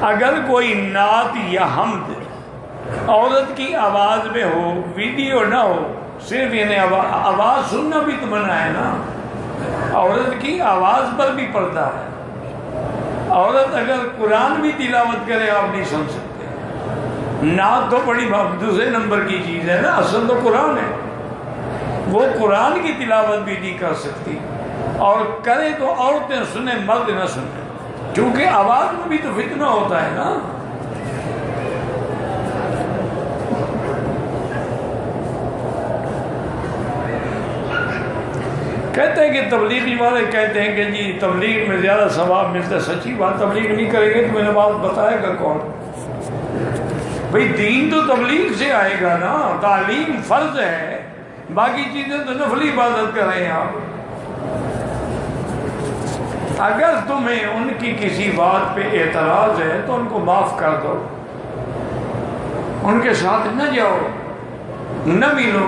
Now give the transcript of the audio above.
اگر کوئی نعت یا حمد عورت کی آواز میں ہو، ویڈیو نہ ہو، صرف یعنی آواز سننا بھی تو منع ہے نا، عورت کی آواز پر بھی پردہ ہے۔ عورت اگر قرآن بھی تلاوت کرے آپ نہیں سن سکتے۔ نعت تو بڑی دوسرے نمبر کی چیز ہے نا، اصل تو قرآن ہے، وہ قرآن کی تلاوت بھی نہیں کر سکتی، اور کرے تو عورتیں سنیں مرد نہ سنیں، کیونکہ آواز میں بھی تو فتنہ ہوتا ہے نا۔ کہتے ہیں کہ تبلیغی والے کہتے ہیں کہ جی تبلیغ میں زیادہ ثواب ملتا ہے، سچی بات، تبلیغ نہیں کریں گے تو میں نے بات بتائے گا کون؟ بھئی دین تو تبلیغ سے آئے گا نا، تعلیم فرض ہے، باقی چیزیں تو نفلی عبادت کر رہے ہیں آپ۔ اگر تمہیں ان کی کسی بات پہ اعتراض ہے تو ان کو معاف کر دو، ان کے ساتھ نہ جاؤ، نہ ملو،